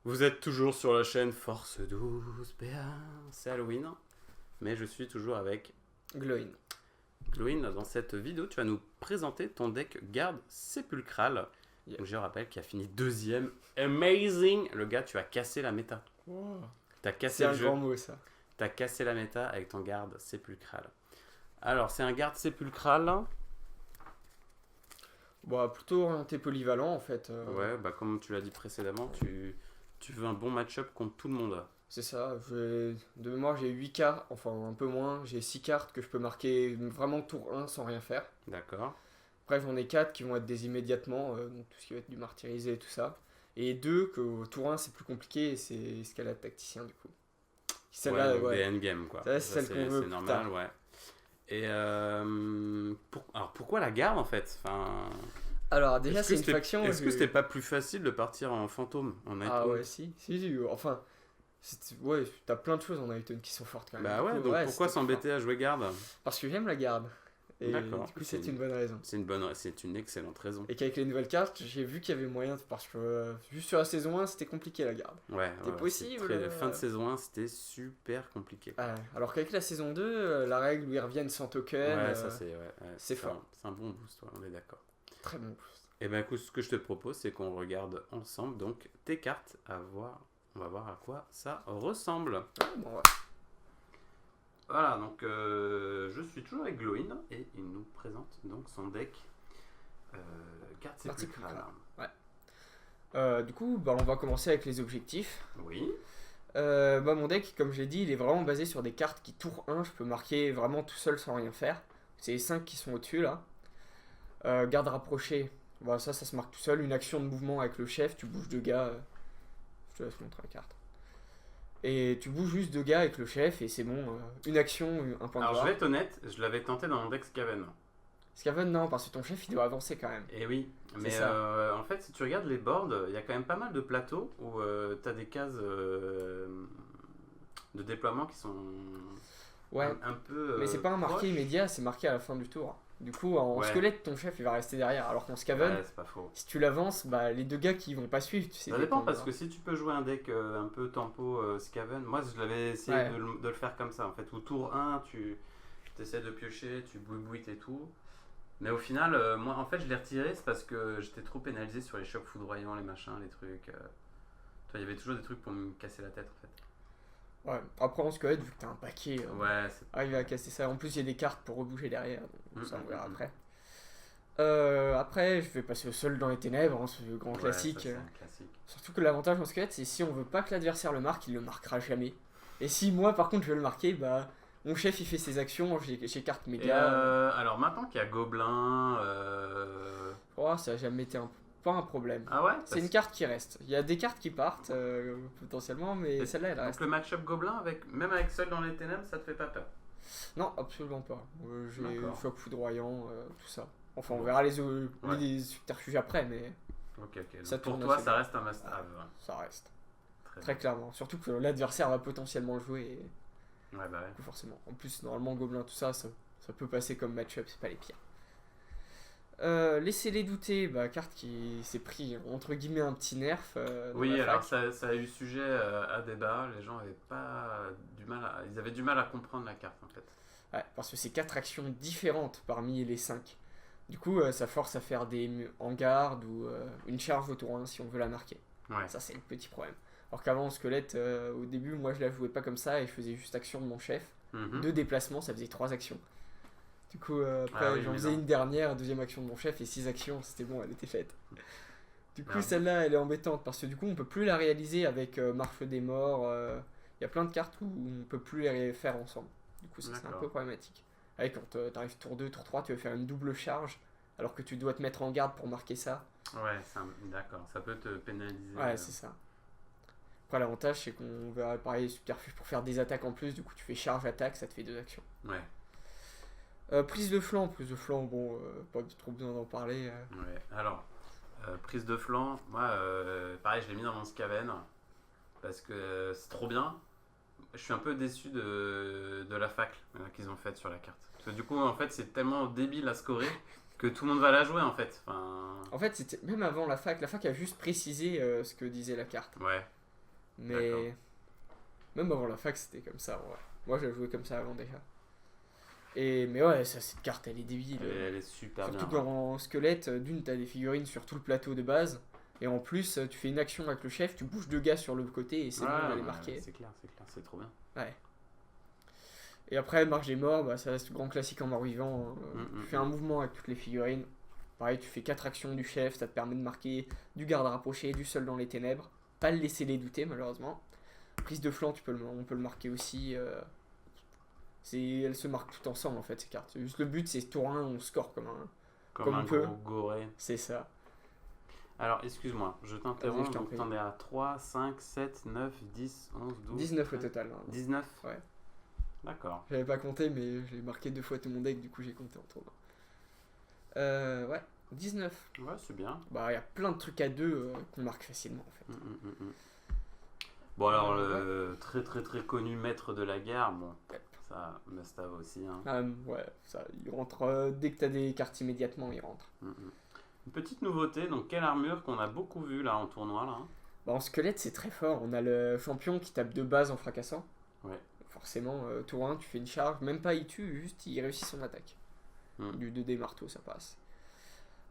Vous êtes toujours sur la chaîne Force 12 PA, c'est Halloween, mais je suis toujours avec Gloin. Gloin. Dans cette vidéo, tu vas nous présenter ton deck garde sépulcrale. Yeah. Donc, je rappelle qu'il a fini deuxième. Amazing! Le gars, tu as cassé la méta. Wow. T'as cassé C'est le un jeu. grand mot ça. T'as cassé la méta avec ton garde sépulcrale. Alors, c'est un garde sépulcral. Bon, plutôt orienté polyvalent en fait. Ouais, bah comme tu l'as dit précédemment, tu veux un bon match-up contre tout le monde. C'est ça. De mémoire, j'ai 8 cartes, enfin un peu moins. J'ai 6 cartes que je peux marquer vraiment tour 1 sans rien faire. D'accord. Après, j'en ai 4 qui vont être des immédiatement, donc tout ce qui va être du martyrisé et tout ça. Et 2 que au tour 1 c'est plus compliqué et c'est escalade tacticien du coup. Celle-là, donc ouais. des endgames quoi. Ça, c'est celle qu'on veut C'est plus normal, tard. ouais. Et alors pourquoi la garde en fait Alors, déjà, est-ce que c'est une faction. Est-ce que c'était pas plus facile de partir en fantôme en Night Ah Hunt? ouais, si. Enfin, ouais, t'as plein de choses en Night Hunt qui sont fortes quand même. Bah Du ouais, coup, donc pourquoi c'était plus s'embêter à jouer garde? fort. Parce que j'aime la garde. Et D'accord, du coup, c'est une bonne raison. c'est une excellente raison. Et qu'avec les nouvelles cartes, j'ai vu qu'il y avait moyen, parce que juste sur la saison 1, c'était compliqué la garde. Ouais, C'était possible, La fin de saison 1, c'était super compliqué. Alors qu'avec la saison 2, la règle où ils reviennent sans token, Ouais, ça c'est c'est fort. C'est un bon boost, ouais, on est d'accord. Très bon boost. Et ben écoute, ce que je te propose, c'est qu'on regarde ensemble donc tes cartes à voir. On va voir à quoi ça ressemble. Ouais, bon, ouais. Voilà, donc je suis toujours avec Gloin et il nous présente donc son deck carte sépulcrale. Ouais. Du coup, on va commencer avec les objectifs. Oui. Mon deck, comme je l'ai dit, il est vraiment basé sur des cartes qui, tour 1, je peux marquer vraiment tout seul sans rien faire. C'est les 5 qui sont au-dessus là. Garde rapprochée, voilà, ça se marque tout seul. Une action de mouvement avec le chef, tu bouges 2 gars. Je te laisse montrer la carte. Et tu bouges juste 2 gars avec le chef et c'est bon. Une action, un point de Alors je gloire. vais être honnête, je l'avais tenté dans mon deck Skaven. Skaven, non, parce que ton chef il doit avancer quand même. Et oui, mais ça. en fait si tu regardes les boards, il y a quand même pas mal de plateaux où tu as des cases de déploiement qui sont Ouais, un peu... mais c'est pas un marqué proches. immédiat, c'est marqué à la fin du tour. Du coup, en Ouais. squelette, ton chef il va rester derrière. Alors qu'en Skaven, Ouais, c'est pas faux. si tu l'avances, les 2 gars qui vont pas suivre, tu sais. Ça dépend parce que si tu peux jouer un deck un peu tempo Skaven, moi je l'avais essayé Ouais. de le faire comme ça en fait. Au tour 1, tu essaies de piocher, tu bouites et tout. Mais au final, moi en fait je l'ai retiré, c'est parce que j'étais trop pénalisé sur les chocs foudroyants, les machins, les trucs. Tu vois, il y avait toujours des trucs pour me casser la tête en fait. Ouais, après en squelette, vu que t'as un paquet, Ouais, c'est... arriver à casser ça. En plus, il y a des cartes pour rebouger derrière, donc ça on verra après. Après, je vais passer au sol dans les ténèbres, c'est le grand Ouais, classique. ça, c'est un classique. Surtout que l'avantage en squelette, c'est si on veut pas que l'adversaire le marque, il le marquera jamais. Et si moi, par contre, je veux le marquer, mon chef il fait ses actions, j'écarte mes Et gars. alors maintenant qu'il y a Gobelin... Ça a jamais été pas un problème. Ah ouais C'est une carte qui reste. Il y a des cartes qui partent potentiellement, mais celle-là elle Donc reste. le match-up Gobelin, même avec seul dans les ténèbres, ça te fait pas peur? Non, absolument pas. J'ai D'accord. choc foudroyant, tout ça. Enfin, on verra les subterfuges après, mais Ok. Ça Donc, pour tourne toi, assez ça bien. reste un must-have. ça reste. Très Très clairement. Surtout que l'adversaire va potentiellement le jouer, et bien. Ouais, bah ouais. du coup, forcément. En plus, normalement, Gobelin, tout ça, ça peut passer comme match-up, c'est pas les pires. Laissez-les douter, carte qui s'est pris entre guillemets un petit nerf. Dans Oui, la alors fac. ça a eu sujet à débat. Les gens avaient pas ils avaient du mal à comprendre la carte en fait. Ouais, parce que c'est 4 actions différentes parmi les 5. Du coup, ça force à faire des en garde ou une charge au tour 1 si on veut la marquer. Ouais. Ça, c'est le petit problème. Alors qu'avant, en squelette, au début, moi je la jouais pas comme ça et je faisais juste action de mon chef. Mhm. 2 déplacements, ça faisait 3 actions. Du coup, après, Ah oui, j'en mais faisais non. une dernière, deuxième action de mon chef et 6 actions, c'était bon, elle était faite. Du coup, Ah. celle-là, elle est embêtante parce que du coup, on peut plus la réaliser avec Marche des Morts. Il y a plein de cartes où on peut plus les faire ensemble. Du coup, ça, c'est un D'accord. peu problématique. Avec quand t'arrives tour 2, tour 3, tu veux faire une double charge alors que tu dois te mettre en garde pour marquer ça. Ouais, d'accord. Ça peut te pénaliser. Ouais, c'est ça. Après, l'avantage, c'est qu'on va pareil subterfuge pour faire des attaques en plus. Du coup, tu fais charge-attaque, ça te fait 2 actions. Ouais. Prise de flanc, bon, pas trop besoin d'en parler. Ouais. Alors, prise de flanc, moi, pareil, je l'ai mis dans mon Skaven parce que c'est trop bien. Je suis un peu déçu de la fac qu'ils ont faite sur la carte. Parce que du coup, en fait, c'est tellement débile à scorer que tout le monde va la jouer en fait. En fait, c'était même avant la fac a juste précisé ce que disait la carte. Ouais. Mais même avant la fac, c'était comme ça. Ouais. Moi, j'ai joué comme ça avant déjà. Mais ouais, ça, cette carte, elle est débile. Elle est super Surtout bien. qu'en squelette, d'une, t'as des figurines sur tout le plateau de base. Et en plus, tu fais une action avec le chef, tu bouges deux gars sur le côté et c'est bon, elle est marquée. C'est clair, c'est trop bien. Ouais. Et après, marche des morts, bah, ça reste grand classique en mort vivant. Tu fais un mouvement avec toutes les figurines. Pareil, tu fais 4 actions du chef, ça te permet de marquer du garde rapproché, du seul dans les ténèbres. Pas le laisser les douter, malheureusement. Prise de flanc, on peut le marquer aussi. Elles se marquent tout ensemble en fait, ces cartes. Juste le but, c'est tour 1, on score Comme on un peut. gros goré. C'est ça. Alors, excuse-moi, je Vas-y, t'interromps. je t'en Donc, prie. t'en es à 3, 5, 7, 9, 10, 11, 12. 19 au 13, total. Hein. 19. Ouais. D'accord. J'avais pas compté, mais j'ai marqué 2 fois tout mon deck, du coup j'ai compté en tour 1. Ouais, 19. Ouais, c'est bien. Bah, il y a plein de trucs à 2 qu'on marque facilement en fait. Bon, alors, le très très très connu maître de la guerre, bon, Ouais. ça, must have aussi. Hein. Ouais, ça, il rentre dès que t'as des cartes immédiatement, il rentre. Une petite nouveauté, donc quelle armure qu'on a beaucoup vu là en tournoi là. Hein. Bah, en squelette, c'est très fort. On a le champion qui tape de base en fracassant. Ouais. Forcément, tour 1, tu fais une charge, même pas il tue, juste il réussit son attaque. Du 2D marteau, ça passe.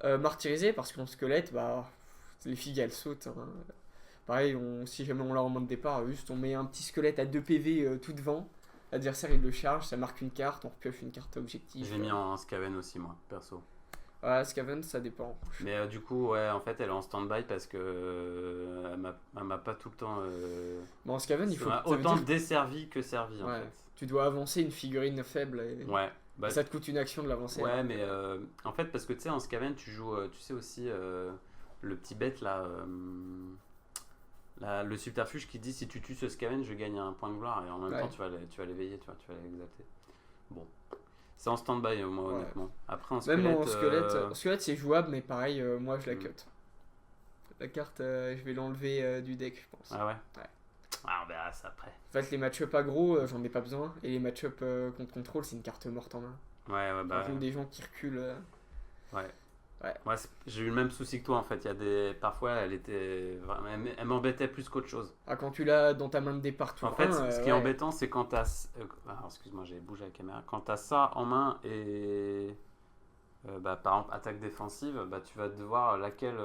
Martyrisé, parce qu'en squelette, bah, les filles elles sautent. Hein. Pareil, si jamais on l'a en main de départ, juste on met un petit squelette à 2 PV tout devant. L'adversaire il le charge, ça marque une carte, on repioche une carte objectif. J'ai mis en Skaven aussi, moi, perso. Ouais, Skaven, ça dépend. Mais du coup, ouais, en fait, elle est en stand-by parce que elle m'a pas tout le temps. Bon, en Skaven, il faut. Ça m'a Ça veut autant dire- desservi que servi en Ouais. fait. Tu dois avancer une figurine faible et Ouais. Bah, ça te coûte une action de l'avancer. ouais, mais en fait, parce que tu sais, en Skaven, tu joues, tu sais aussi, le petit bête là, le subterfuge qui dit si tu tues ce Skaven, je gagne un point de gloire et en même Ouais. temps, tu vas l'éveiller, tu vas l'exalter. Bon. C'est en stand-by, moi, Ouais. honnêtement. Après, en squelette. Même en squelette, squelette c'est jouable, mais pareil, moi je la Mm. cut. La carte, je vais l'enlever du deck, je pense. Ah ouais Ouais. Ah, on verra ça après. En fait, les match-up aggro, j'en ai pas besoin. Et les match-up contre contrôle, c'est une carte morte en main. Ouais, bah. Par contre, des gens qui reculent. Ouais. Ouais. Moi, j'ai eu le même souci que toi en fait. Il y a parfois, elle m'embêtait plus qu'autre chose. Ah, quand tu l'as dans ta main de départ tout En fait, ce qui est ouais. embêtant, c'est quand t'as. Alors, excuse-moi, j'ai bougé la caméra. Quand t'as ça en main et. Bah, par exemple, attaque défensive, bah, tu vas devoir laquelle.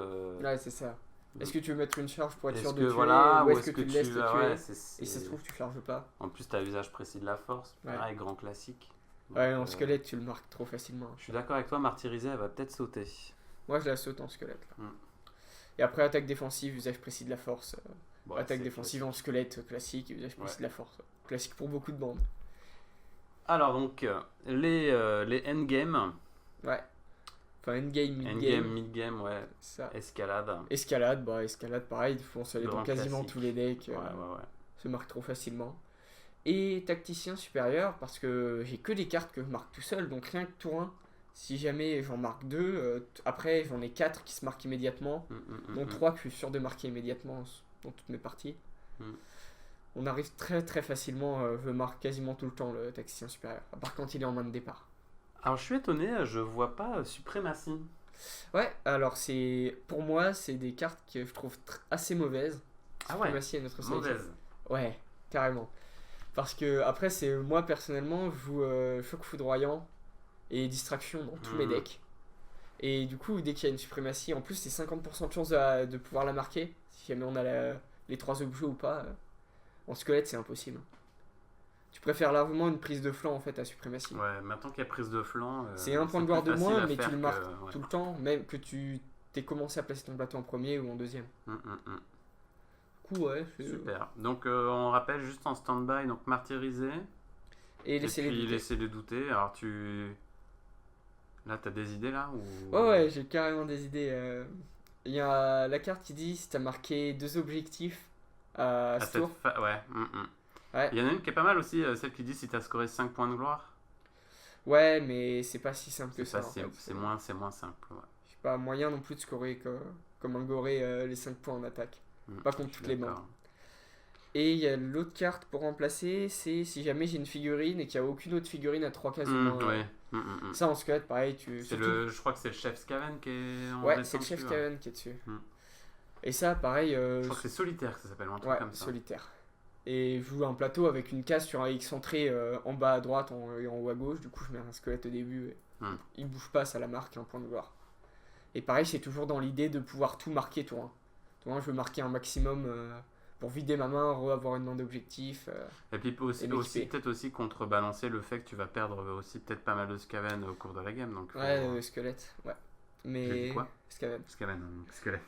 Ouais, c'est ça. Est-ce que tu veux mettre une charge pour être Est-ce sûr que de tuer voilà, ou ou est-ce que tu le laisses te tuer ouais, et si ça se trouve, tu charges pas. En plus, t'as l'usage précis de la force. Ouais. Pareil, grand classique. Ouais, Donc, en squelette, tu le marques trop facilement. Je suis d'accord avec toi, martyrisée, elle va peut-être sauter. Moi, je la saute en squelette. Là. Mm. Et après, attaque défensive, usage précis de la force. Bon, Attaque c'est défensive en squelette classique, usage précis de la force. Classique pour beaucoup de bandes. Alors, donc, les endgames. Ouais. Enfin, endgame, Endgame, mid-game. mid-game, ouais. Ça. Escalade. Escalade, pareil, il faut aller dans Grand quasiment classique. tous les decks. Ouais. Se marque trop facilement. Et tacticien supérieur, parce que j'ai que des cartes que je marque tout seul, donc rien que tour 1. Si jamais j'en marque 2, après j'en ai 4 qui se marquent immédiatement, dont 3 que je suis sûr de marquer immédiatement dans toutes mes parties. Mm. On arrive très très facilement, je marque quasiment tout le temps le tacticien supérieur, à part quand il est en main de départ. Alors, je suis étonné, je vois pas suprématie. Ouais, alors pour moi, c'est des cartes que je trouve assez mauvaises. Ah ouais, Suprématie est notre sélection. mauvaise. Ouais, carrément. Parce que après, c'est moi personnellement, je joue choc foudroyant et distraction dans tous mes decks. Et du coup, dès qu'il y a une suprématie, en plus, c'est 50% de chance de pouvoir la marquer. Si jamais on a les 3 objets ou pas. En squelette, c'est impossible. Tu préfères largement une prise de flanc en fait à suprématie. Ouais, maintenant qu'il y a prise de flanc. C'est un point de plus gloire de facile moins, à mais tu faire le que- marques ouais. tout le temps, même que tu t'aies commencé à placer ton plateau en premier ou en deuxième. Mm. Du coup, ouais. Super. Donc, on rappelle juste en stand-by, donc martyrisé. Et laisser les puis douter. laisser les douter. Alors, Là, t'as des idées là ou... Ouais, j'ai carrément des idées. Il y a la carte qui dit si t'as marqué 2 objectifs à À ce tour. ouais. Ouais. Il y en a une qui est pas mal aussi, celle qui dit si t'as scoré 5 points de gloire. Ouais, mais c'est pas si simple que C'est ça. pas- En c'est- fait. c'est moins simple. Ouais. J'ai pas moyen non plus de scorer comme un goré les 5 points en attaque. Pas contre Je suis toutes les d'accord. bandes. Et il y a l'autre carte pour remplacer, c'est si jamais j'ai une figurine et qu'il n'y a aucune autre figurine à 3 cases au moins. Ouais. Ça en squelette, pareil, Je crois que c'est le chef Skaven qui est en Ouais, descend c'est le chef dessus, ouais. Kaven qui est dessus. Et ça, pareil, Je crois que c'est solitaire que ça s'appelle, un truc ouais, comme ça. solitaire. Et je joue un plateau avec une case sur un X centré en bas à droite et en haut à gauche. Du coup, je mets un squelette au début. Et Hmm. il bouge pas, ça la marque, un point de gloire. Et pareil, c'est toujours dans l'idée de pouvoir tout marquer tour 1. Tour 1, je veux marquer un maximum pour vider ma main, avoir une main d'objectif. Et puis aussi, Et m'équiper. peut-être aussi contrebalancer le fait que tu vas perdre aussi peut-être pas mal de Skaven au cours de la game. Donc, Ouais, squelette, ouais. Mais. J'ai dit quoi Skaven. Skaven, squelette.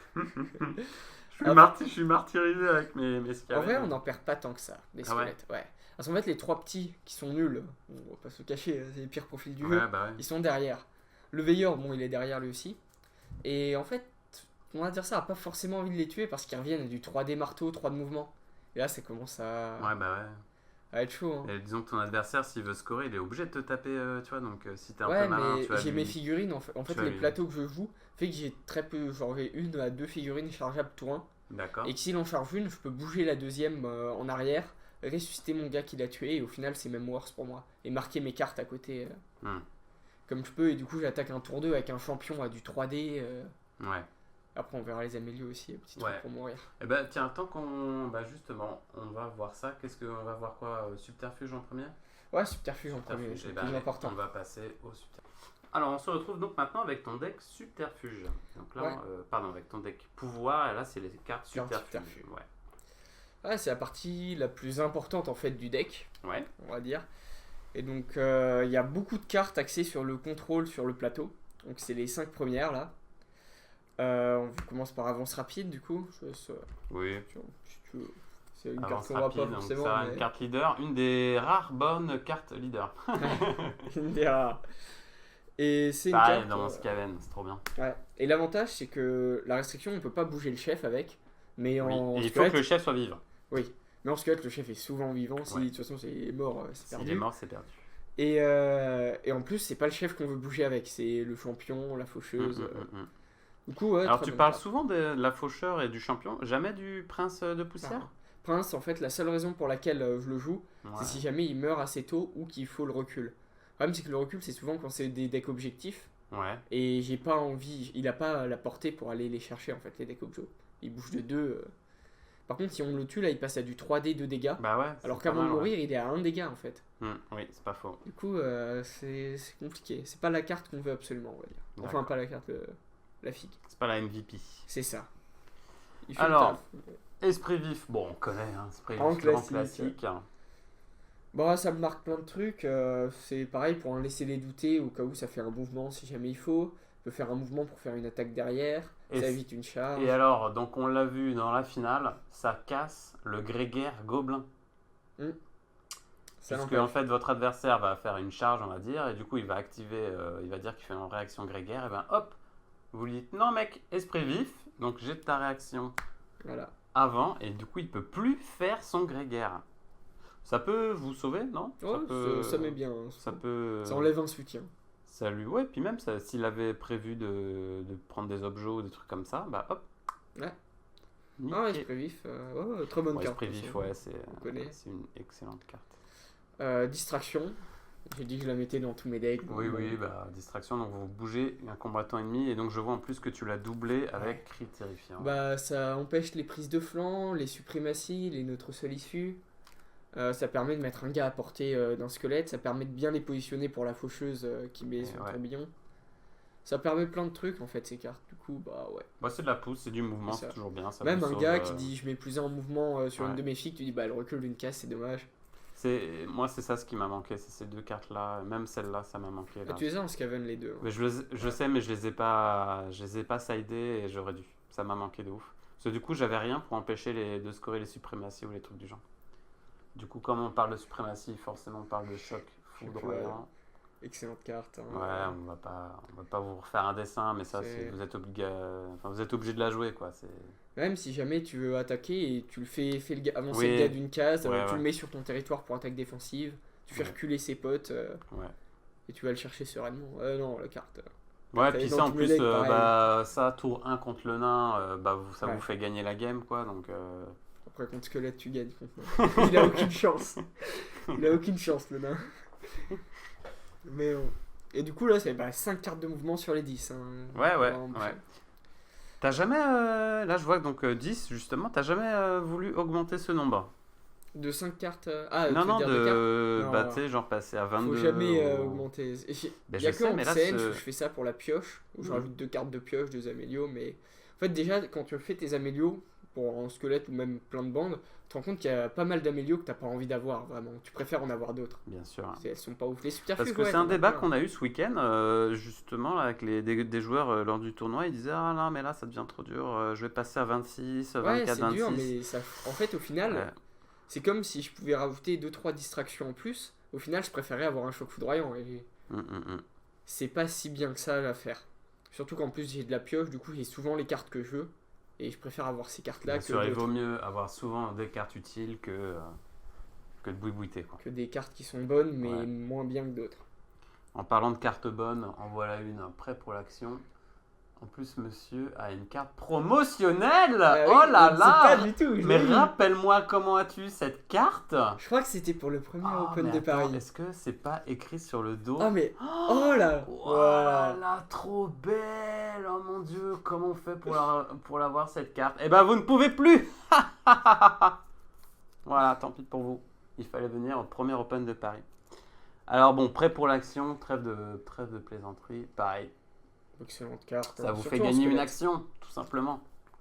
Ah bon Je suis martyrisé avec mes Skaven. En vrai, on n'en perd pas tant que ça, des Ah ouais squelettes. Ouais. Parce qu'en fait, les 3 petits qui sont nuls, on va pas se le cacher, c'est les pires profils du Ouais, jeu, bah ouais. ils sont derrière. Le veilleur, bon, il est derrière lui aussi. Et en fait, on va dire ça, a pas forcément envie de les tuer parce qu'ils reviennent à du 3D marteau, 3 de mouvement. Et là, ça commence Ouais, bah ouais. à être chaud. Hein. Et disons que ton adversaire, s'il veut scorer, il est obligé de te taper, tu vois. Donc si t'es un Ouais, peu malin, mais tu vas j'ai lui... mes figurines, en fait tu vas les lui- plateaux que je joue, fait que j'ai très peu, genre j'ai 1 à 2 figurines chargeables tour 1. D'accord. Et que s'il en charge une, je peux bouger la deuxième en arrière, ressusciter mon gars qui l'a tué, et au final c'est même worse pour moi. Et marquer mes cartes à côté Hmm. comme je peux, et du coup j'attaque un tour 2 avec un champion à du 3D. Ouais. Après on verra les amélios aussi, petit truc Ouais. pour mourir. Et bah tiens, tant qu'on... Bah justement, on va voir ça. Qu'est-ce qu'on va voir quoi Subterfuge en premier Ouais, subterfuge en premier, Subterfuge, c'est eh le ben, plus allez, important. on va passer au subterfuge. Alors on se retrouve donc maintenant avec ton deck Subterfuge. Donc là, Ouais. pardon, avec ton deck Pouvoir, et là c'est les cartes Cartes Subterfuge. Subterfuge. Ouais. Ouais, c'est la partie la plus importante en fait du deck, Ouais. on va dire. Et donc il y a beaucoup de cartes axées sur le contrôle sur le plateau. Donc c'est les 5 premières là. On commence par avance rapide du coup. Je laisse, Oui. si tu veux. C'est une Avance carte qu'on voit rapide, pas donc forcément. ça, Mais... une carte leader, une des rares bonnes cartes leader. une des rares. Et c'est une Pareil carte. dans mon Skaven, c'est trop bien. Ouais. Et l'avantage c'est que la restriction on peut pas bouger le chef avec. Mais Oui. en Et il faut squelette, que le chef soit vivant. oui. Mais en squelette le chef est souvent vivant. Si Ouais. de toute façon c'est mort, c'est S'il perdu. est mort, c'est perdu. Et en plus c'est pas le chef qu'on veut bouger avec. C'est le champion, la faucheuse. Mm. Du coup, ouais, Alors très tu bonne parles carte. souvent de la faucheur et du champion, jamais du prince de poussière Ah. Prince, en fait, la seule raison pour laquelle je le joue, Ouais. c'est si jamais il meurt assez tôt ou qu'il faut le recul. Le problème, c'est que le recul, c'est souvent quand c'est des decks objectifs. Ouais. Et j'ai pas envie, il a pas la portée pour aller les chercher, en fait, les decks objets. Il bouge de 2. Par contre, si on le tue, là, il passe à du 3D, 2 dégâts. Bah ouais. c'est Alors pas qu'avant de mal, ouais. mourir, il est à 1 dégât, en fait. Oui, c'est pas faux. Du coup, c'est compliqué. C'est pas la carte qu'on veut absolument, on va dire. Enfin, D'accord. pas la carte, la figue. C'est pas la MVP. C'est ça. Il fait le Alors, taf. Esprit vif, bon, on connaît, hein, Esprit En vif, grand classique. classique. Bon, ça me marque plein de trucs. C'est pareil pour en laisser les douter au cas où ça fait un mouvement si jamais il faut. On peut faire un mouvement pour faire une attaque derrière. Et ça c- évite une charge. Et alors, donc on l'a vu dans la finale, ça casse le grégaire gobelin. Ça Puisque n'empêche. en fait votre adversaire va faire une charge, on va dire, et du coup il va activer, il va dire qu'il fait une réaction grégaire, et ben hop, vous lui dites non mec, esprit vif, donc jette ta réaction Voilà. avant, et du coup il peut plus faire son grégaire. Ça peut vous sauver, non? Ouais, ça met bien. Hein, Ça peut. Ça enlève un soutien. Ça lui. Ouais, puis même ça, s'il avait prévu de prendre des objets ou des trucs comme ça, bah hop. Ouais. Nickel. Ah, esprit vif. Ouais, très bonne Ouais, carte. esprit de toute vif, façon. ouais, On connaît. c'est une excellente carte. Distraction. J'ai dit que je la mettais dans tous mes decks. Oui, donc, oui, bah distraction, donc vous bougez un combattant ennemi, et donc je vois en plus que tu l'as doublé avec cri terrifiant. Bah, ça empêche les prises de flanc, les suprématies, les neutres solifuges. Ça permet de mettre un gars à portée d'un squelette. Ça permet de bien les positionner pour la faucheuse qui met Et son ouais. tourbillon. Ça permet plein de trucs en fait ces cartes. Du coup, bah ouais. Bah, c'est de la pousse, c'est du mouvement, C'est c'est ça. toujours bien. Ça Même vous un sauve, gars qui dit je mets plus un en mouvement sur une ouais. de mes filles, tu dis bah elle recule d'une case, c'est dommage. Moi, c'est ça ce qui m'a manqué, c'est ces deux cartes-là, même celle-là, ça m'a manqué. Ah, Là. tu les as en Skaven les deux. Hein. Mais je sais, mais je les ai pas sidés et j'aurais dû. Ça m'a manqué de ouf. Parce que du coup, j'avais rien pour empêcher de scorer les suprématies ou les trucs du genre. Du coup, comme on parle de suprématie, forcément on parle de choc foudroyant. Excellente carte. Hein. Ouais, on va pas vous refaire un dessin, mais ça, C'est- vous êtes obligé de la jouer, quoi. C'est... Même si jamais tu veux attaquer et tu le fais le gars, avancer Oui. le gars d'une case, Ouais, tu ouais. le mets sur ton territoire pour attaque défensive, tu fais Ouais. reculer ses potes Ouais. et tu vas le chercher sereinement. Non, la carte. Ouais, T'as puis les ça en dents tous les plus, decks, pareil. bah, ça, tour 1 contre le nain, ça Ouais. vous fait gagner la game, quoi. Donc, Après, contre squelette, tu gagnes. contre moi. Il a aucune chance. Il a aucune chance, le nain. Mais bon. Et du coup, là, c'est 5 cartes de mouvement sur les 10. Hein. ouais, Vraiment, ouais. T'as jamais, là je vois donc 10 justement, t'as jamais voulu augmenter ce nombre? De 5 cartes. Ah, tu Non, veux non, dire de cartes? bah Non, tu sais, genre passer à faut 22 jamais ou... augmenter. Ben, Il y a je que sais, en mais là, challenge où je fais ça pour la pioche, où je Mhm. rajoute 2 cartes de pioche, 2 amélios, mais en fait déjà quand tu fais tes amélios pour un squelette ou même plein de bandes, tu te rends compte qu'il y a pas mal d'amélios que t'as pas envie d'avoir vraiment. Tu préfères en avoir d'autres. Bien sûr. Elles sont pas ouf. Les Parce subterfuges, que ouais, c'est un t'en as débat plein. qu'on a eu ce week-end, justement, là, avec des joueurs lors du tournoi. Ils disaient, ah non, mais là, ça devient trop dur, je vais passer à 26, Ouais, 24, c'est dur, 26. mais ça, en fait, au final, Ouais. c'est comme si je pouvais rajouter deux trois distractions en plus. Au final, je préférais avoir un choc foudroyant. Et Mm. c'est pas si bien que ça à faire. Surtout qu'en plus, j'ai de la pioche, du coup, j'ai souvent les cartes que je veux. Et je préfère avoir ces cartes-là Bien que sûr, il vaut d'autres. mieux avoir souvent des cartes utiles que de boui-bouiter, quoi. Que des cartes qui sont bonnes, mais Ouais. moins bien que d'autres. En parlant de cartes bonnes, en voilà une, prêt pour l'action. En plus, monsieur a une carte promotionnelle. Ah oui, Oh là je sais pas là! du tout. Mais rappelle-moi, comment as-tu cette carte? Je crois que c'était pour le premier Ah, Open mais de attends, Paris. est-ce que c'est pas écrit sur le dos? Ah, mais. Oh là! Oh là Waouh. là, trop belle! Oh mon dieu, comment on fait pour l'avoir cette carte? Eh ben, vous ne pouvez plus! Voilà, tant pis pour vous. Il fallait venir au premier Open de Paris. Alors bon, prêt pour l'action, trêve de plaisanterie, pareil. Excellente carte. Ça vous Surtout fait en gagner une squelette. action, tout simplement.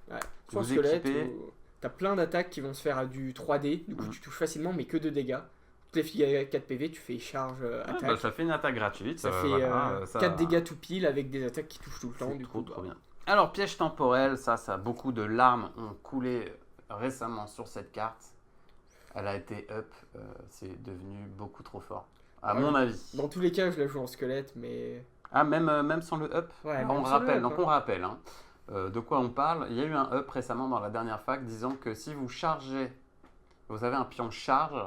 Ouais. Vous Sur squelette, équipez. où t'as plein d'attaques qui vont se faire à du 3D. Du coup, Mhm. tu touches facilement, mais que de dégâts. Toutes les filles à 4 PV, tu fais charge Ouais, attaque. bah, ça fait une attaque gratuite. Ça fait voilà, 4 dégâts tout pile avec des attaques qui touchent tout le temps. C'est Du trop, coup, trop bah, bien. Alors, piège temporel, ça beaucoup de larmes ont coulé récemment sur cette carte. Elle a été up, c'est devenu beaucoup trop fort. À Ouais. mon avis. Dans tous les cas, je la joue en squelette, mais. Ah, même sans le up. Ouais, Alors, même on sans le rappelle, up, donc hein. on rappelle hein, de quoi on parle. Il y a eu un up récemment dans la dernière fac disant que si vous chargez, vous avez un pion charge,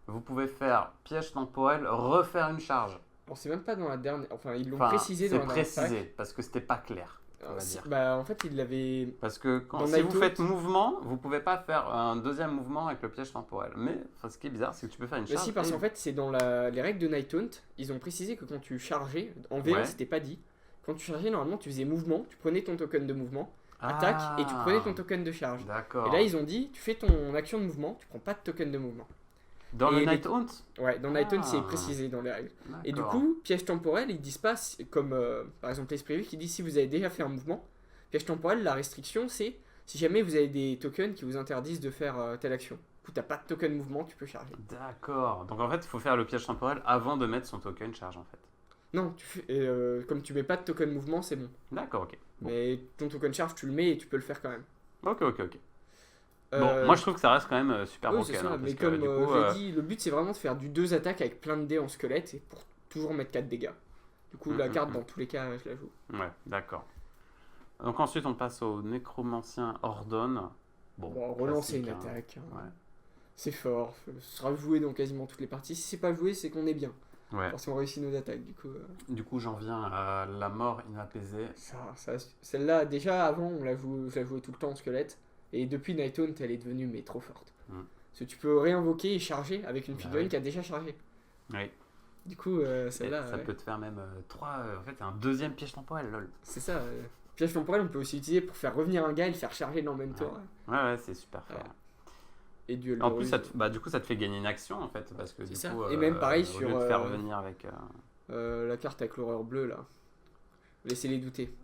vous pouvez faire piège temporel, refaire une charge. Bon, c'est même pas dans la dernière. Enfin, ils l'ont Enfin, précisé dans c'est la dernière précisé fac. parce que c'était pas clair, on va dire. Bah, en fait, ils l'avaient. Parce que Dans si vous Nighthawk- faites mouvement, vous pouvez pas faire un deuxième mouvement avec le piège temporel. Mais ce qui est bizarre, c'est que tu peux faire une Bah charge. si, parce et- qu'en fait, c'est dans les règles de Night Hunt, ils ont précisé que quand tu chargeais, en V1 Ouais. c'était pas dit, quand tu chargeais, normalement tu faisais mouvement, tu prenais ton token de mouvement, Ah, attaque, et tu prenais ton token de charge. D'accord. Et là, ils ont dit, tu fais ton action de mouvement, tu prends pas de token de mouvement. Dans et le les- Night Hunt. Ouais, dans Night Hunt, c'est Ah. précisé dans les règles. Et du D'accord. coup, piège temporel, ils disent pas, comme par exemple l'esprit qui dit si vous avez déjà fait un mouvement, piège temporel, la restriction c'est si jamais vous avez des tokens qui vous interdisent de faire telle action. Du coup, t'as pas de token mouvement, tu peux charger. D'accord. Donc en fait, il faut faire le piège temporel avant de mettre son token charge en fait. Non, comme tu mets pas de token mouvement, c'est bon. D'accord, ok. Bon. Mais ton token charge, tu le mets et tu peux le faire quand même. Ok. Euh, Bon, moi je trouve que ça reste quand même super oui, broken. c'est ça, hein, mais parce que, comme du coup, je l'ai dit, le but c'est vraiment de faire du 2 attaques avec plein de dés en squelette et pour toujours mettre 4 dégâts. Du coup, la carte, dans tous les cas, je la joue. Ouais, d'accord. Donc ensuite, on passe au nécromancien Ordon. Bon, relancer une classique, hein. attaque. Hein. Ouais. C'est fort. Ce sera joué dans quasiment toutes les parties. Si c'est pas joué, c'est qu'on est bien. Ouais. Parce qu'on réussit nos attaques, du coup. Du coup, j'en viens à la mort inapaisée. Celle-là, déjà avant, je la jouais tout le temps en squelette. Et depuis Night Hunt, elle est devenue mais trop forte. Mm. Parce que tu peux réinvoquer et charger avec une Bah figurine oui. qui a déjà chargé. Oui. Du coup, Et celle-là, ça ouais. peut te faire même 3. En fait, un deuxième piège temporel, lol. C'est ça. Piège temporel, on peut aussi utiliser pour faire revenir un gars et le faire charger dans le même tour. Ouais, c'est super fort. Ouais. Et duel En de plus, ruse. du coup, ça te fait gagner une action en fait. Parce que C'est du ça. coup, Et même pareil au sur, lieu de faire revenir avec. La carte avec l'horreur bleue, là. Laissez-les douter.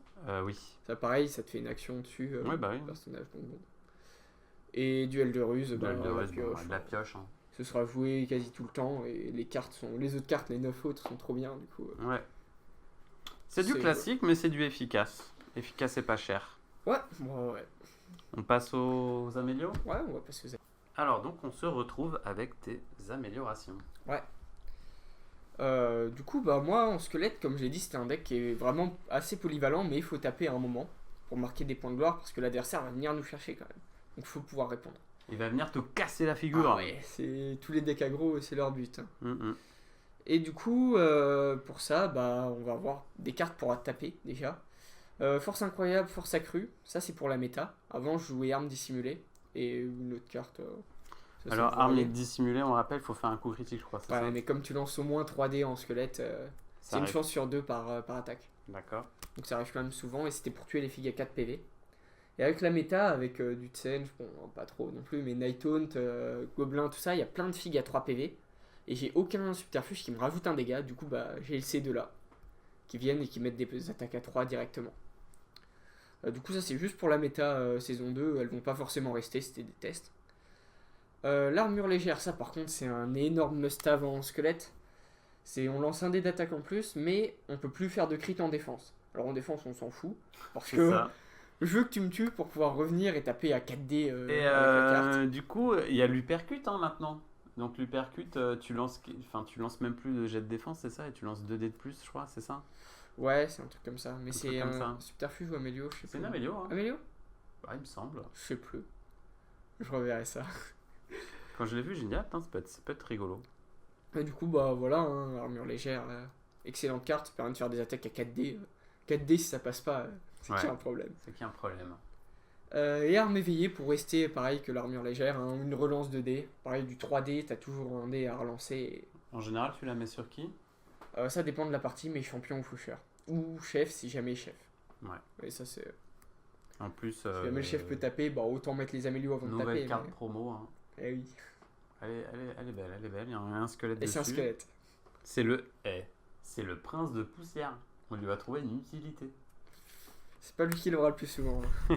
Oui. Ça, pareil, ça te fait une action dessus. Ouais, bah oui. Personnage, donc bon. Et duel de ruse, bah, De la ruse, bon, pioche. de la pioche. Hein. Ce sera joué quasi tout le temps et les autres cartes, les 9 autres sont trop bien du coup. Ouais. C'est du C'est- classique, mais c'est du efficace. Efficace et pas cher. Ouais, ouais. On passe aux amélios. Ouais, on va passer aux Alors, donc, on se retrouve avec tes améliorations. Du coup, bah moi en squelette, comme je l'ai dit, c'était un deck qui est vraiment assez polyvalent, mais il faut taper à un moment pour marquer des points de gloire parce que l'adversaire va venir nous chercher quand même. Donc il faut pouvoir répondre. Il va venir te casser la figure. Ah ouais, c'est tous les decks aggro, c'est leur but. Hein. Mm. Et du coup, pour ça, bah on va avoir des cartes pour taper déjà. Force incroyable, force accrue, ça c'est pour la méta. Avant je jouais arme dissimulée et une autre carte. Ça, Alors, vous arme voyez. dissimulée, on rappelle, il faut faire un coup critique, je crois. C'est Ouais, ça mais comme tu lances au moins 3D en squelette, c'est Ça une arrive. chance sur 2 par attaque. D'accord. Donc ça arrive quand même souvent et c'était pour tuer les filles à 4 PV. Et avec la méta, avec du Tsen, bon, pas trop non plus, mais Night Haunt, Gobelin, tout ça, il y a plein de figues à 3 PV. Et j'ai aucun subterfuge qui me rajoute un dégât, du coup bah j'ai ces deux-là, qui viennent et qui mettent des attaques à 3 directement. Du coup ça c'est juste pour la méta saison 2, elles vont pas forcément rester, c'était des tests. L'armure légère, ça par contre c'est un énorme must-have en squelette. On lance un dé d'attaque en plus, mais on peut plus faire de crit en défense. Alors en défense on s'en fout, parce C'est que ça. je veux que tu me tues pour pouvoir revenir et taper à 4D Et avec la carte. du coup, il y a l'Upercute maintenant. Donc l'Upercute, tu lances même plus de jet de défense, c'est ça? Et tu lances 2 dés de plus, je crois, c'est ça? Ouais, c'est un truc comme ça, mais Un c'est truc comme un ça. subterfuge ou Amélio, je sais C'est plus. une Amélio, hein? Amélio? Ouais, il me semble. Je sais plus. Je reverrai ça. Quand je l'ai vu, j'ai dit, ah, putain, ça peut être rigolo. Et du coup, bah voilà, hein, armure légère, excellente carte, ça permet de faire des attaques à 4D. 4D si ça passe pas, c'est qu'il y a Ouais. un problème. C'est qu'il y a un problème. Et arme éveillée pour rester pareil que l'armure légère, hein, une relance de dés. Pareil du 3D, t'as toujours un dé à relancer. En général, tu la mets sur qui? Ça dépend de la partie, mais champion ou faucheur. Ou chef si jamais chef. Ouais. Et ça c'est. En plus, Si jamais le chef peut taper, bah autant mettre les amélios avant de nouvelle taper. carte promo. Hein. Eh oui. Elle est belle, elle est belle. Il y a un squelette Et dessus. c'est un squelette. C'est c'est le prince de poussière. On lui va trouver une utilité. C'est pas lui qui l'aura le plus souvent. Hein.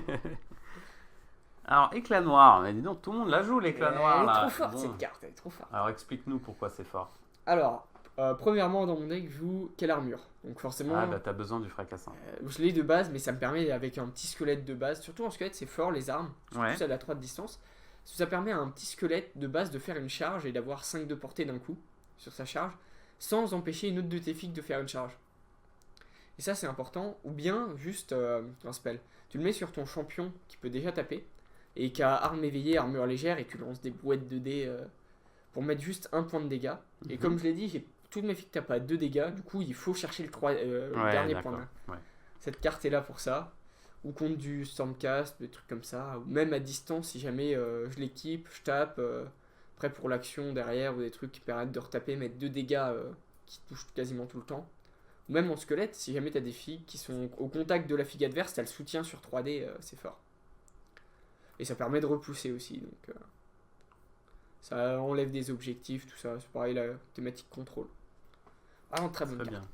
Alors, éclat noir. Mais dis donc, tout le monde la joue, l'éclat noir. Elle est là. trop forte Bon. cette carte, elle est trop forte. Alors, explique-nous pourquoi c'est fort. Alors, premièrement dans mon deck, je joue quelle armure. Donc forcément, Ah, bah t'as besoin du fracassant. je l'ai de base, mais ça me permet avec un petit squelette de base. Surtout en squelette, c'est fort les armes. Surtout Ouais. celle à 3 de distance. Ça permet à un petit squelette de base de faire une charge et d'avoir 5 de portée d'un coup sur sa charge, sans empêcher une autre de tes figues de faire une charge. Et ça c'est important. Ou bien juste un spell. Tu le mets sur ton champion qui peut déjà taper et qui a arme éveillée, armure légère, et tu lances des bouettes de dés pour mettre juste un point de dégâts. Et Mhm. comme je l'ai dit, j'ai toutes mes filles qui tapent à 2 dégâts, du coup il faut chercher le Ouais, dernier d'accord. point. Ouais. Cette carte est là pour ça. Ou contre du Stormcast, des trucs comme ça. Ou même à distance, si jamais je l'équipe, je tape, prêt pour l'action derrière, ou des trucs qui permettent de retaper, mettre 2 dégâts qui touchent quasiment tout le temps. Ou même en squelette, si jamais tu as des figues qui sont au contact de la figue adverse, tu as le soutien sur 3D, c'est fort. Et ça permet de repousser aussi. Donc, ça enlève des objectifs, tout ça. C'est pareil, la thématique contrôle. Ah, très bonne Très carte. bien.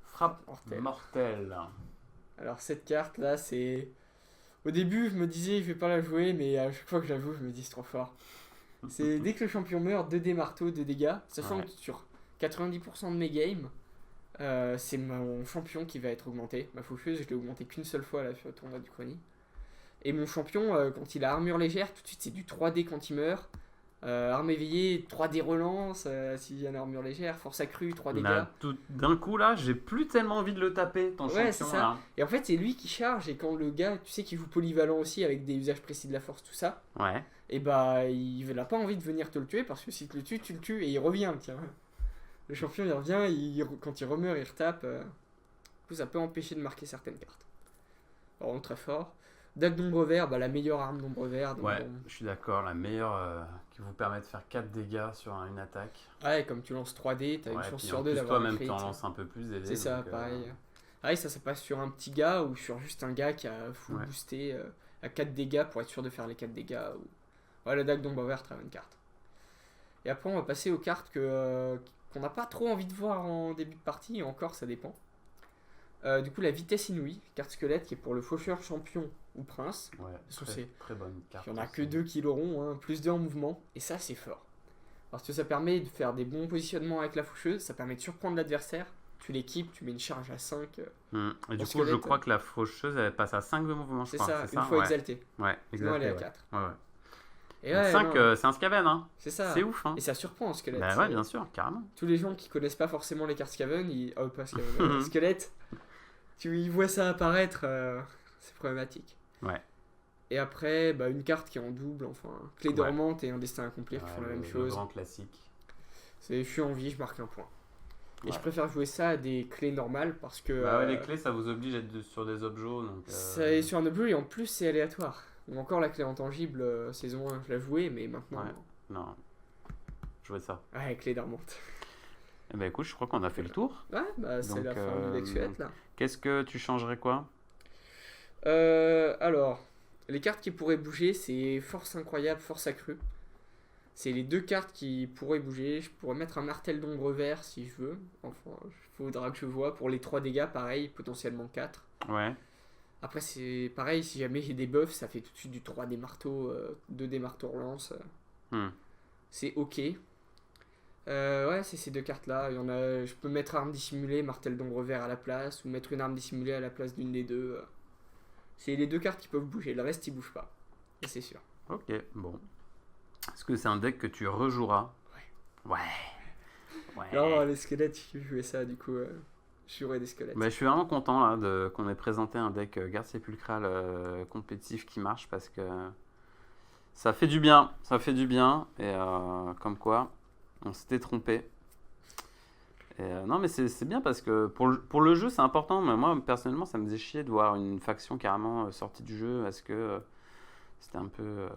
Frappe Mortel. mortelle. Alors cette carte là, c'est... Au début, je me disais, je vais pas la jouer, mais à chaque fois que je la joue, je me dis, c'est trop fort. C'est dès que le champion meurt, 2 dés marteau, 2 dégâts. Sachant Ouais. que sur 90% de mes games, c'est mon champion qui va être augmenté. Ma faucheuse, je l'ai augmenté qu'une seule fois là, sur le tournoi du Chrony. Et mon champion, quand il a armure légère, tout de suite c'est du 3D quand il meurt. Arme éveillée, 3D relance, s'il y a une armure légère, force accrue, 3 dégâts. Là, d'un coup, là, j'ai plus tellement envie de le taper, ton Ouais, champion. c'est ça. Là. Et en fait, c'est lui qui charge, et quand le gars, tu sais, qui joue polyvalent aussi avec des usages précis de la force, tout ça, Ouais. et bah il n'a pas envie de venir te le tuer parce que si tu le tues, tu le tues et il revient, tiens. Le champion il revient, quand il remeurt, il retape. Du coup, ça peut empêcher de marquer certaines cartes. Vraiment très fort. Dague d'ombre vert, bah, la meilleure arme d'ombre vert. donc Ouais, bon. je suis d'accord. La meilleure qui vous permet de faire 4 dégâts sur une attaque. Ouais, comme tu lances 3D, t'as une Ouais, chance puis sur en 2 plus, d'avoir toi-même, un crit. t'en lances un peu plus des dés. C'est ça, donc, pareil. Ah, et ça passe sur un petit gars ou sur juste un gars qui a full Ouais. boosté à 4 dégâts pour être sûr de faire les 4 dégâts. Ouais, la dague d'ombre vert, très bonne carte. Et après, on va passer aux cartes qu'on n'a pas trop envie de voir en début de partie, et encore, ça dépend. Du coup, la vitesse inouïe, carte squelette qui est pour le faucheur champion ou prince. Ouais, Parce que très, c'est- très bonne carte. Il n'y en a aussi. que 2 qui l'auront, hein, plus 2 en mouvement, et ça, c'est fort. Parce que ça permet de faire des bons positionnements avec la faucheuse, ça permet de surprendre l'adversaire. Tu l'équipes, tu mets une charge à 5. Et du coup, je squelette, crois que la faucheuse, elle passe à 5 de mouvement, je C'est crois. ça, une fois ouais. exaltée. Ouais, Sinon, elle est à exact. 4. Ouais. Et Donc ouais, 5, non, c'est un Skaven, hein. c'est ça. C'est ouf, hein. Et ça surprend en squelette. Bah ouais, bien sûr, carrément. Tous les gens qui connaissent pas forcément les cartes Skaven, oh pas Skaven, squelette, ils voient ça apparaître, c'est problématique. Ouais. Et après, bah, une carte qui est en double, enfin, clé Ouais. dormante et un destin à accomplir qui Ouais, font la même le chose. grand classique. Je suis en vie, je marque un point. Et Ouais. je préfère jouer ça à des clés normales parce que Bah ouais, les clés, ça vous oblige à être sur des objets, donc... ça est sur un objet et en plus c'est aléatoire. Ou encore la clé intangible, saison 1, je l'ai joué, mais maintenant. Ouais. Non. Jouez ça. Ouais, clé dormante. Eh ben écoute, je crois qu'on a fait le tour. Ouais, bah c'est Donc, la fin du deck squelette là. Qu'est-ce que tu changerais quoi? Alors, les cartes qui pourraient bouger, c'est Force Incroyable, Force Accrue. C'est les deux cartes qui pourraient bouger. Je pourrais mettre un Martel d'Ombre Vert si je veux. Enfin, il faudra que je vois. Pour les 3 dégâts, pareil, potentiellement 4. Ouais. Après, c'est pareil, si jamais j'ai des buffs, ça fait tout de suite du 3 des marteaux, 2 des marteaux relance. Hmm. C'est ok. Ouais, c'est ces deux cartes-là. Il y en a, je peux mettre arme dissimulée, Martel d'Ombre Vert à la place, ou mettre une arme dissimulée à la place d'une des deux. C'est les deux cartes qui peuvent bouger, le reste, ils bougent pas. Et c'est sûr. Ok, bon. Est-ce que c'est un deck que tu rejoueras? Ouais. Ouais. Non, les squelettes, je jouais ça, du coup, je jouerais des squelettes. Bah, je suis vraiment content là, qu'on ait présenté un deck garde sépulcrale compétitif qui marche parce que ça fait du bien. Ça fait du bien. Et comme quoi, on s'était trompé. Et, non, mais c'est bien parce que pour le jeu, c'est important. Mais moi, personnellement, ça me faisait chier de voir une faction carrément sortie du jeu parce que c'était un peu.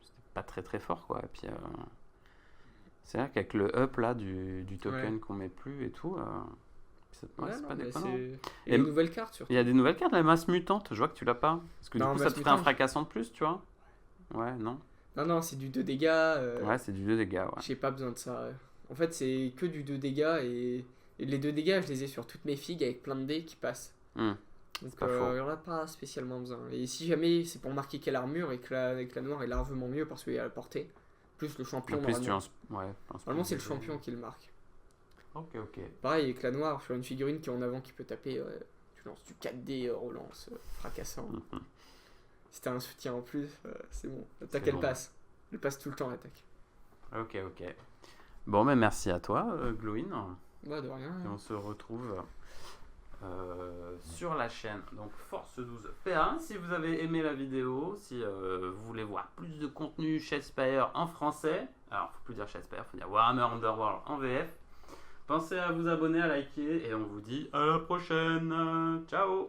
C'était pas très très fort quoi. Et puis. C'est vrai qu'avec le up là du token qu'on met plus et tout, c'est pas déconnant. Et une nouvelle carte surtout. Il y a des nouvelles cartes, la masse mutante, je vois que tu l'as pas. Parce que du coup ça te ferait un fracassant de plus, tu vois. Ouais, non. Non, c'est du 2 dégâts. Ouais, c'est du 2 dégâts, ouais. J'ai pas besoin de ça. En fait, c'est que du 2 dégâts et les 2 dégâts, je les ai sur toutes mes figues avec plein de dés qui passent. Donc il n'y en a pas spécialement besoin. Et si jamais c'est pour marquer quelle armure et que la noire est largement mieux parce qu'il y a la portée. Plus le champion, normalement c'est le champion qui le marque. Ok. Pareil avec la noire, sur une figurine qui est en avant qui peut taper, tu lances du 4D relance, fracassant. Si t'as un soutien en plus, c'est bon. L'attaque elle passe. Elle passe tout le temps l'attaque. Ok. Bon, mais merci à toi, Glowin. Bah de rien. Et on se retrouve sur la chaîne, donc Force 12 PA. Si vous avez aimé la vidéo, si vous voulez voir plus de contenu Shadespire en français, alors faut plus dire Shadespire, faut dire Warhammer Underworld en VF, pensez à vous abonner, à liker et on vous dit à la prochaine. Ciao.